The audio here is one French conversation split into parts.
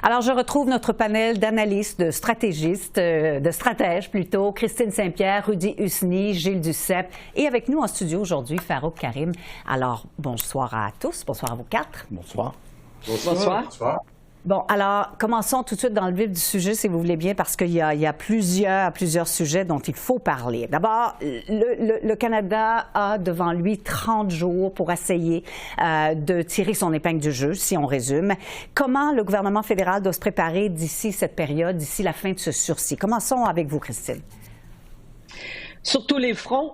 Alors, je retrouve notre panel d'analystes, de stratégistes, de stratèges plutôt, Christine Saint-Pierre, Rudy Husny, Gilles Duceppe et avec nous en studio aujourd'hui, Farouk Karim. Alors, bonsoir à tous, bonsoir à vous quatre. Bonsoir. Bonsoir. Bonsoir. Bon, alors, commençons tout de suite dans le vif du sujet, si vous voulez bien, parce qu'il y a plusieurs sujets dont il faut parler. D'abord, le Canada a devant lui 30 jours pour essayer de tirer son épingle du jeu, si on résume. Comment le gouvernement fédéral doit se préparer d'ici cette période, d'ici la fin de ce sursis? Commençons avec vous, Christine. Sur tous les fronts.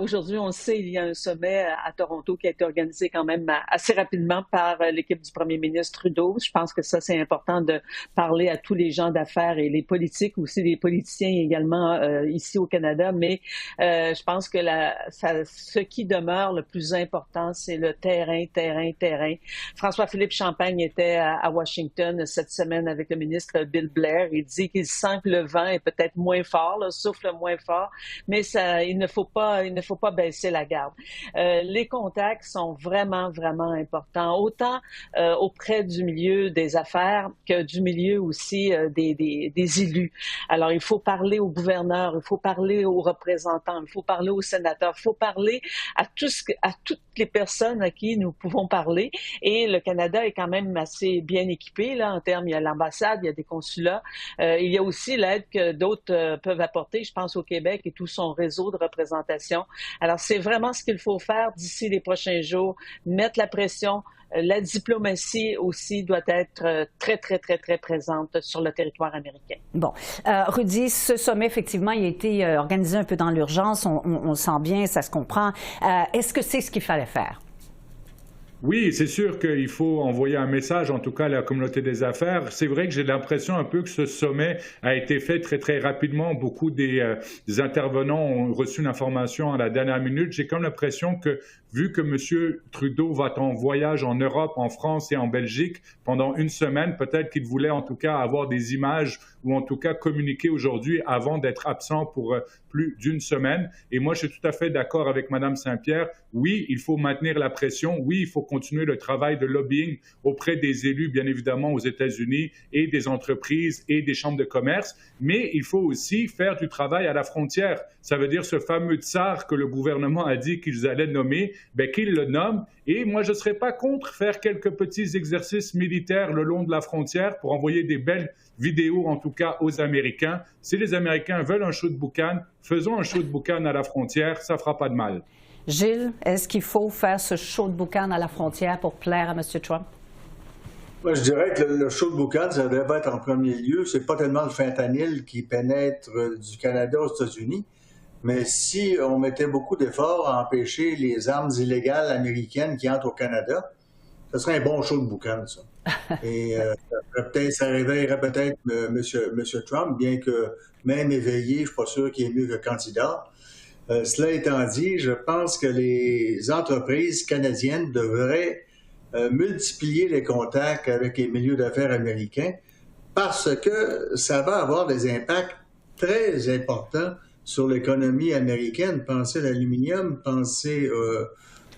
Aujourd'hui, on le sait, il y a un sommet à Toronto qui a été organisé quand même assez rapidement par l'équipe du premier ministre Trudeau. Je pense que ça, c'est important de parler à tous les gens d'affaires et les politiques, aussi les politiciens également ici au Canada. Mais je pense que ce qui demeure le plus important, c'est le terrain. François-Philippe Champagne était à Washington cette semaine avec le ministre Bill Blair. Il dit qu'il sent que le vent est peut-être moins fort, souffle moins fort. Mais il ne faut pas baisser la garde. Les contacts sont vraiment, vraiment importants, autant auprès du milieu des affaires que du milieu aussi des élus. Alors, il faut parler aux gouverneurs, il faut parler aux représentants, il faut parler aux sénateurs, il faut parler à toutes les personnes à qui nous pouvons parler. Et le Canada est quand même assez bien équipé, là, en termes, il y a l'ambassade, il y a des consulats. Il y a aussi l'aide que d'autres peuvent apporter, je pense au Québec et tout son réseau de représentation. Alors, c'est vraiment ce qu'il faut faire d'ici les prochains jours, mettre la pression. La diplomatie aussi doit être très, très, très, très présente sur le territoire américain. Bon. Rudy, ce sommet, effectivement, il a été organisé un peu dans l'urgence. On le sent bien, ça se comprend. Est-ce que c'est ce qu'il fallait faire? Oui, c'est sûr qu'il faut envoyer un message, en tout cas à la communauté des affaires. C'est vrai que j'ai l'impression un peu que ce sommet a été fait très, très rapidement. Beaucoup des intervenants ont reçu une information à la dernière minute. J'ai comme l'impression que, vu que M. Trudeau va en voyage en Europe, en France et en Belgique pendant une semaine, peut-être qu'il voulait en tout cas avoir des images ou en tout cas communiquer aujourd'hui avant d'être absent pour plus d'une semaine. Et moi, je suis tout à fait d'accord avec Mme Saint-Pierre. Oui, il faut maintenir la pression. Oui, il faut continuer le travail de lobbying auprès des élus, bien évidemment, aux États-Unis et des entreprises et des chambres de commerce. Mais il faut aussi faire du travail à la frontière. Ça veut dire ce fameux tsar que le gouvernement a dit qu'ils allaient nommer, qu'ils le nomment. Et moi, je ne serais pas contre faire quelques petits exercices militaires le long de la frontière pour envoyer des belles vidéos, en tout cas, aux Américains. Si les Américains veulent un show de boucan, faisons un show de boucan à la frontière, ça ne fera pas de mal. Gilles, est-ce qu'il faut faire ce show de boucan à la frontière pour plaire à M. Trump? Moi, je dirais que le show de boucan, ça devrait être en premier lieu. C'est pas tellement le fentanyl qui pénètre du Canada aux États-Unis, mais si on mettait beaucoup d'efforts à empêcher les armes illégales américaines qui entrent au Canada, ce serait un bon show de boucan, ça. Et ça réveillerait peut-être M. Trump, bien que même éveillé, je ne suis pas sûr qu'il est mieux que candidat. Cela étant dit, je pense que les entreprises canadiennes devraient multiplier les contacts avec les milieux d'affaires américains parce que ça va avoir des impacts très importants sur l'économie américaine. Pensez à l'aluminium, pensez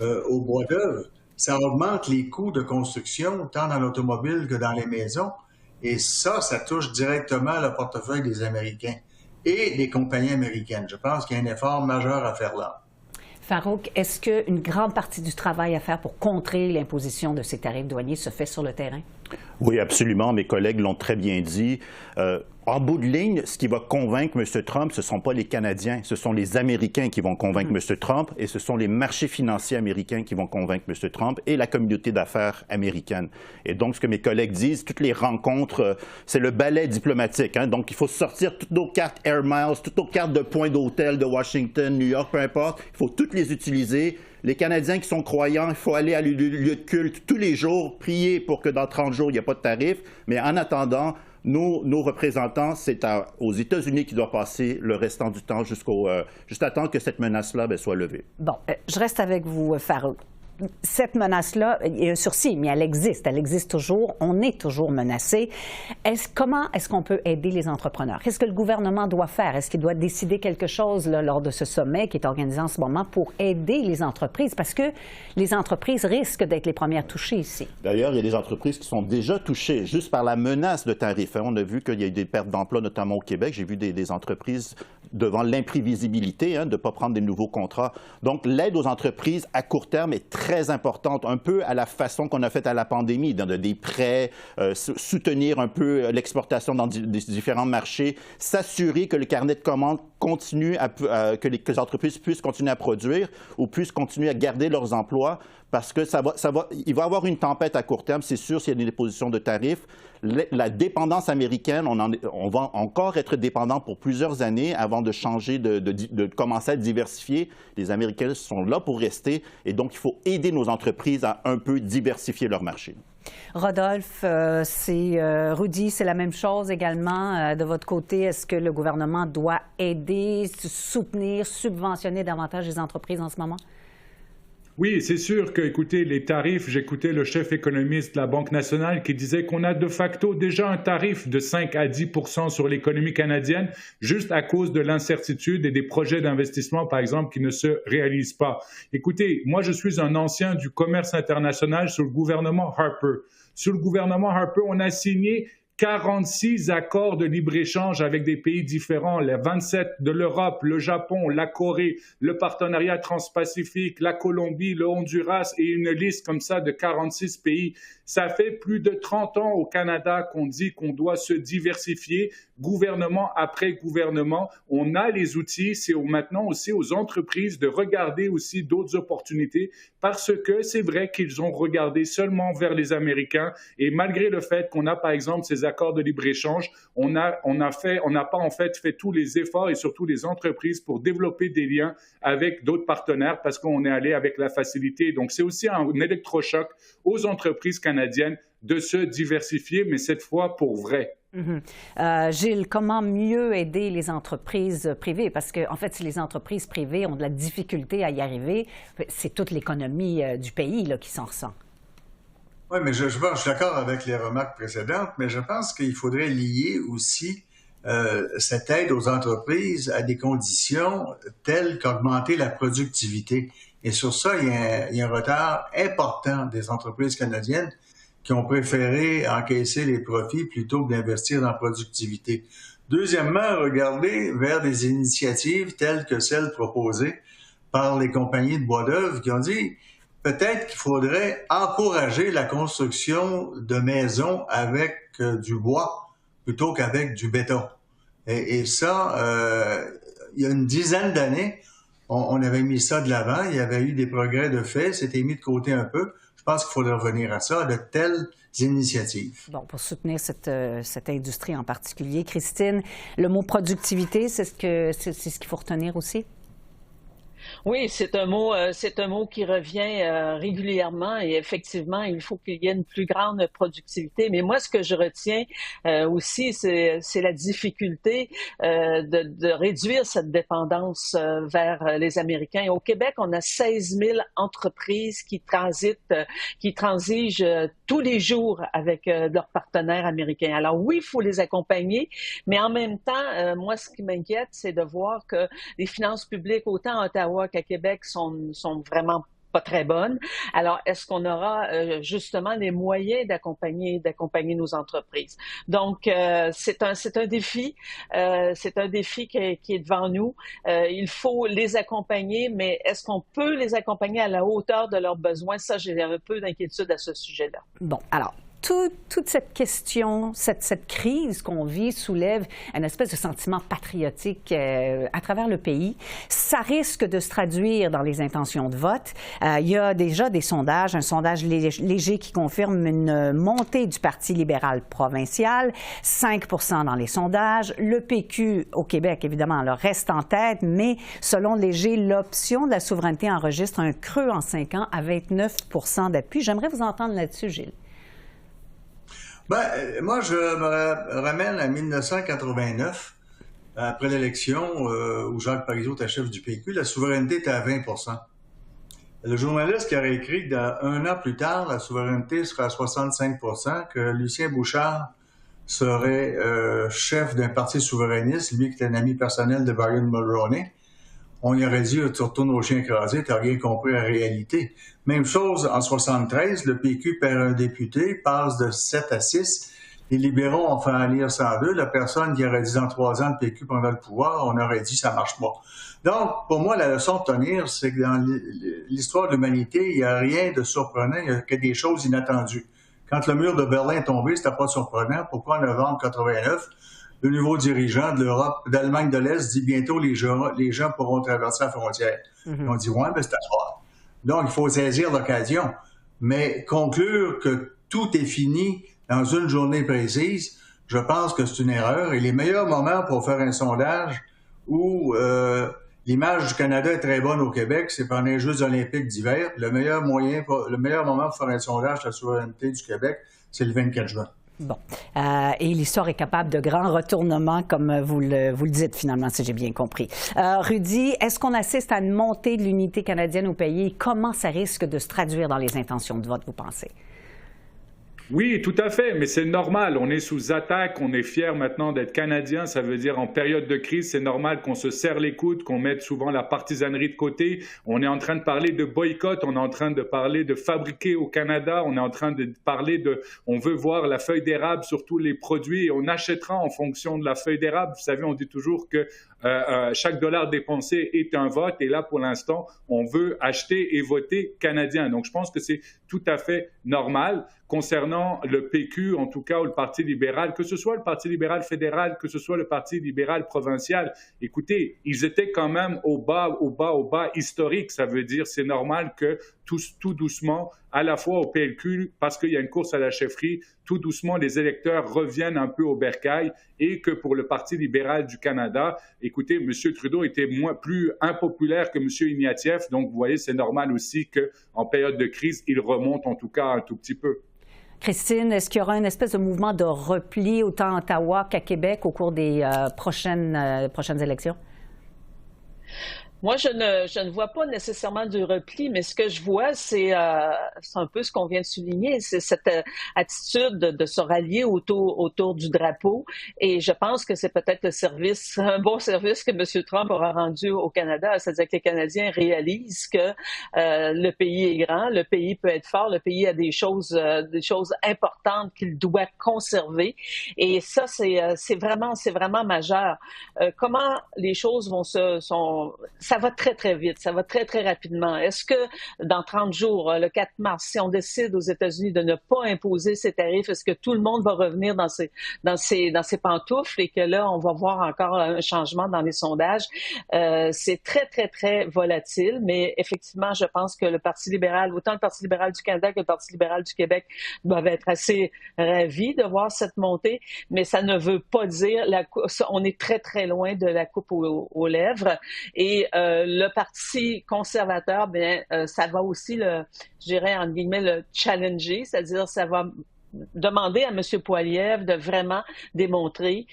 au bois d'œuvre. Ça augmente les coûts de construction, tant dans l'automobile que dans les maisons. Et ça touche directement le portefeuille des Américains et des compagnies américaines. Je pense qu'il y a un effort majeur à faire là. Farouk, est-ce qu'une grande partie du travail à faire pour contrer l'imposition de ces tarifs douaniers se fait sur le terrain? Oui, absolument. Mes collègues l'ont très bien dit. En bout de ligne, ce qui va convaincre M. Trump, ce ne sont pas les Canadiens, ce sont les Américains qui vont convaincre M. Trump et ce sont les marchés financiers américains qui vont convaincre M. Trump et la communauté d'affaires américaine. Et donc, ce que mes collègues disent, toutes les rencontres, c'est le ballet diplomatique. Donc, il faut sortir toutes nos cartes Air Miles, toutes nos cartes de points d'hôtel de Washington, New York, peu importe. Il faut toutes les utiliser. Les Canadiens qui sont croyants, il faut aller à lieu de culte tous les jours, prier pour que dans 30 jours, il n'y ait pas de tarif. Mais en attendant, nos représentants, c'est aux États-Unis qui doivent passer le restant du temps jusqu'à temps que cette menace-là soit levée. Bon, je reste avec vous, Farouk. cette menace-là, il y a un sursis, mais elle existe toujours, on est toujours menacé. Comment est-ce qu'on peut aider les entrepreneurs? Qu'est-ce que le gouvernement doit faire? Est-ce qu'il doit décider quelque chose là, lors de ce sommet qui est organisé en ce moment pour aider les entreprises? Parce que les entreprises risquent d'être les premières touchées ici. D'ailleurs, il y a des entreprises qui sont déjà touchées juste par la menace de tarifs. On a vu qu'il y a eu des pertes d'emplois, notamment au Québec. J'ai vu des entreprises devant l'imprévisibilité, de ne pas prendre des nouveaux contrats. Donc, l'aide aux entreprises à court terme est très importante, un peu à la façon qu'on a fait à la pandémie, dans des prêts, soutenir un peu l'exportation dans des différents marchés, s'assurer que le carnet de commandes continue que les entreprises puissent continuer à produire ou puissent continuer à garder leurs emplois, parce que il va y avoir une tempête à court terme, c'est sûr, s'il y a des dépositions de tarifs. La dépendance américaine, on va encore être dépendant pour plusieurs années avant de changer, de commencer à diversifier. Les Américains sont là pour rester et donc il faut aider nos entreprises à un peu diversifier leur marché. Rodolphe, Rudy, c'est la même chose également. De votre côté, est-ce que le gouvernement doit aider, soutenir, subventionner davantage les entreprises en ce moment? Oui, c'est sûr que, écoutez, les tarifs, j'écoutais le chef économiste de la Banque nationale qui disait qu'on a de facto déjà un tarif de 5 à 10 % sur l'économie canadienne, juste à cause de l'incertitude et des projets d'investissement, par exemple, qui ne se réalisent pas. Écoutez, moi, je suis un ancien du commerce international sous le gouvernement Harper. Sous le gouvernement Harper, on a signé 46 accords de libre-échange avec des pays différents, les 27 de l'Europe, le Japon, la Corée, le partenariat transpacifique, la Colombie, le Honduras et une liste comme ça de 46 pays. Ça fait plus de 30 ans au Canada qu'on dit qu'on doit se diversifier, gouvernement après gouvernement. On a les outils, c'est maintenant aussi aux entreprises de regarder aussi d'autres opportunités parce que c'est vrai qu'ils ont regardé seulement vers les Américains et malgré le fait qu'on a par exemple ces accords de libre-échange, on n'a pas en fait fait tous les efforts et surtout les entreprises pour développer des liens avec d'autres partenaires parce qu'on est allé avec la facilité. Donc c'est aussi un électrochoc aux entreprises canadiennes de se diversifier, mais cette fois pour vrai. Gilles, comment mieux aider les entreprises privées? Parce que, en fait, si les entreprises privées ont de la difficulté à y arriver, c'est toute l'économie du pays là, qui s'en ressent. Oui, mais je suis d'accord avec les remarques précédentes, mais je pense qu'il faudrait lier aussi cette aide aux entreprises à des conditions telles qu'augmenter la productivité. Et sur ça, il y a un retard important des entreprises canadiennes qui ont préféré encaisser les profits plutôt que d'investir dans la productivité. Deuxièmement, regarder vers des initiatives telles que celles proposées par les compagnies de bois d'œuvre qui ont dit peut-être qu'il faudrait encourager la construction de maisons avec du bois plutôt qu'avec du béton. Et ça, il y a une dizaine d'années, on avait mis ça de l'avant, il y avait eu des progrès de fait, c'était mis de côté un peu. Je pense qu'il faudrait revenir à ça, à de telles initiatives. Bon, pour soutenir cette industrie en particulier. Christine, le mot productivité, c'est ce qu'il faut retenir aussi? Oui, c'est un mot qui revient régulièrement et effectivement, il faut qu'il y ait une plus grande productivité. Mais moi, ce que je retiens aussi, c'est la difficulté de réduire cette dépendance vers les Américains. Et au Québec, on a 16 000 entreprises qui transigent tous les jours avec leurs partenaires américains. Alors oui, il faut les accompagner, mais en même temps, moi, ce qui m'inquiète, c'est de voir que les finances publiques, autant à Ottawa qu'à Québec, sont vraiment pas très bonnes. Alors, est-ce qu'on aura justement les moyens d'accompagner nos entreprises? Donc, c'est un défi. C'est un défi qui est devant nous. Il faut les accompagner, mais est-ce qu'on peut les accompagner à la hauteur de leurs besoins? Ça, j'ai un peu d'inquiétude à ce sujet-là. Bon, alors, toute cette question, cette crise qu'on vit soulève une espèce de sentiment patriotique à travers le pays. Ça risque de se traduire dans les intentions de vote. Il y a déjà des sondages, un sondage léger qui confirme une montée du Parti libéral provincial, 5 % dans les sondages. Le PQ au Québec, évidemment, là, reste en tête, mais selon Léger, l'option de la souveraineté enregistre un creux en 5 ans à 29 % d'appui. J'aimerais vous entendre là-dessus, Gilles. Moi, je me ramène à 1989, après l'élection où Jacques Parizeau était chef du PQ, la souveraineté était à 20 %. Le journaliste qui aurait écrit qu'un an plus tard, la souveraineté sera à 65 %, que Lucien Bouchard serait chef d'un parti souverainiste, lui qui est un ami personnel de Brian Mulroney, on y aurait dit, tu retournes au chien écrasé, tu n'as rien compris à la réalité. Même chose en 73, le PQ perd un député, passe de 7 à 6. Les libéraux ont fait élire 102. La personne qui aurait dit dans 3 ans le PQ pendant le pouvoir, on aurait dit ça marche pas. Donc, pour moi, la leçon de tenir, c'est que dans l'histoire de l'humanité, il n'y a rien de surprenant, il n'y a que des choses inattendues. Quand le mur de Berlin est tombé, c'était pas surprenant. Pourquoi en novembre 89, le nouveau dirigeant de l'Europe, d'Allemagne de l'Est, dit bientôt les gens pourront traverser la frontière. On dit ouais, mais c'est à soir. Donc, il faut saisir l'occasion. Mais conclure que tout est fini dans une journée précise, je pense que c'est une erreur. Et les meilleurs moments pour faire un sondage où l'image du Canada est très bonne au Québec, c'est pendant les Jeux olympiques d'hiver. Le meilleur moment pour faire un sondage de la souveraineté du Québec, c'est le 24 juin. Bon. Et l'histoire est capable de grands retournements, comme vous le dites finalement, si j'ai bien compris. Rudy, est-ce qu'on assiste à une montée de l'unité canadienne au pays? Comment ça risque de se traduire dans les intentions de vote, vous pensez? Oui, tout à fait, mais c'est normal. On est sous attaque, on est fiers maintenant d'être Canadiens. Ça veut dire en période de crise, c'est normal qu'on se serre les coudes, qu'on mette souvent la partisanerie de côté. On est en train de parler de boycott, on est en train de parler de fabriquer au Canada, on est en train de parler on veut voir la feuille d'érable sur tous les produits et on achètera en fonction de la feuille d'érable. Vous savez, on dit toujours que chaque dollar dépensé est un vote et là, pour l'instant, on veut acheter et voter canadien. Donc, je pense que c'est tout à fait normal. Concernant le PQ, en tout cas, ou le Parti libéral, que ce soit le Parti libéral fédéral, que ce soit le Parti libéral provincial, écoutez, ils étaient quand même au bas historique. Ça veut dire c'est normal que tout doucement, à la fois au PLQ, parce qu'il y a une course à la chefferie, tout doucement, les électeurs reviennent un peu au bercail et que pour le Parti libéral du Canada, écoutez, M. Trudeau était plus impopulaire que M. Ignatieff. Donc, vous voyez, c'est normal aussi qu'en période de crise, il remonte en tout cas un tout petit peu. Christine, est-ce qu'il y aura une espèce de mouvement de repli autant à Ottawa qu'à Québec au cours des prochaines élections? Moi, je ne vois pas nécessairement du repli, mais ce que je vois, c'est un peu ce qu'on vient de souligner, c'est cette attitude de se rallier autour du drapeau. Et je pense que c'est peut-être un bon service que M. Trump aura rendu au Canada, c'est-à-dire que les Canadiens réalisent que le pays est grand, le pays peut être fort, le pays a des choses importantes qu'il doit conserver. Et ça, c'est vraiment majeur. Comment les choses ça va très, très vite, ça va très, très rapidement. Est-ce que dans 30 jours, le 4 mars, si on décide aux États-Unis de ne pas imposer ces tarifs, est-ce que tout le monde va revenir dans ses pantoufles et que là, on va voir encore un changement dans les sondages? C'est très, très, très volatile, mais effectivement, je pense que le Parti libéral, autant le Parti libéral du Canada que le Parti libéral du Québec, doivent être assez ravis de voir cette montée, mais ça ne veut pas dire on est très, très loin de la coupe aux lèvres. Et le Parti conservateur, ça va aussi, je dirais, entre guillemets, le challenger, c'est-à-dire ça va demander à M. Poilievre de vraiment démontrer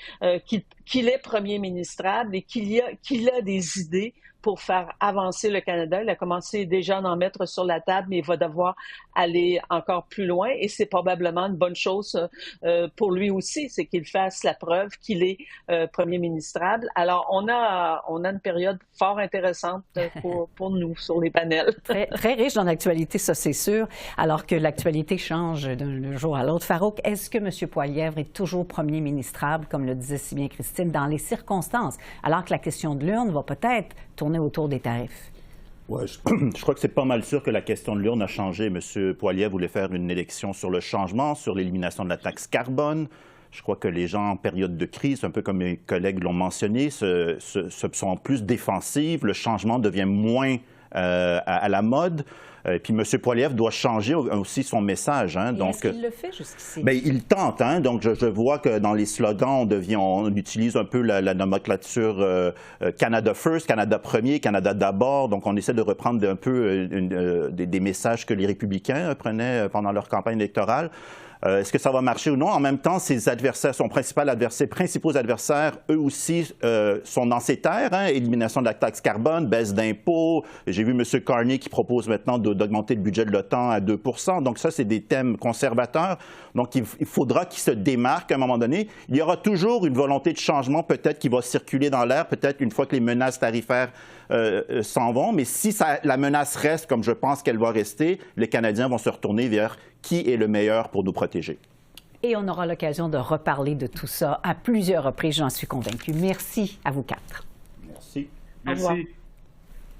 qu'il est premier ministrable et qu'il a des idées pour faire avancer le Canada. Il a commencé déjà à en mettre sur la table, mais il va devoir aller encore plus loin et c'est probablement une bonne chose pour lui aussi, c'est qu'il fasse la preuve qu'il est premier ministrable. Alors, on a une période fort intéressante pour nous sur les panels. Très, très riche dans l'actualité, ça c'est sûr, alors que l'actualité change d'un jour à l'autre. Farouk, est-ce que M. Poilievre est toujours premier ministrable, comme le disait si bien Christine, dans les circonstances, alors que la question de l'urne va peut-être tourner autour des tarifs? Ouais, je crois que c'est pas mal sûr que la question de l'urne a changé. M. Poilievre voulait faire une élection sur le changement, sur l'élimination de la taxe carbone. Je crois que les gens en période de crise, un peu comme mes collègues l'ont mentionné, sont plus défensifs. Le changement devient moins à la mode. Puis M. Poilievre doit changer aussi son message. Hein, donc, est-ce qu'il le fait jusqu'ici? Bien, il tente. Hein, donc, je vois que dans les slogans, on utilise un peu la nomenclature Canada First, Canada Premier, Canada d'abord. Donc, on essaie de reprendre un peu des messages que les républicains prenaient pendant leur campagne électorale. Est-ce que ça va marcher ou non? En même temps, ses adversaires, son principaux adversaires, eux aussi sont dans ces terres. Hein? Élimination de la taxe carbone, baisse d'impôts. J'ai vu M. Carney qui propose maintenant d'augmenter le budget de l'OTAN à 2 %. Donc ça, c'est des thèmes conservateurs. Donc il faudra qu'il se démarque à un moment donné. Il y aura toujours une volonté de changement peut-être qui va circuler dans l'air, peut-être une fois que les menaces tarifaires s'en vont. Mais si la menace reste comme je pense qu'elle va rester, les Canadiens vont se retourner vers qui est le meilleur pour nous protéger. Et on aura l'occasion de reparler de tout ça à plusieurs reprises, j'en suis convaincue. Merci à vous quatre. Merci. Merci.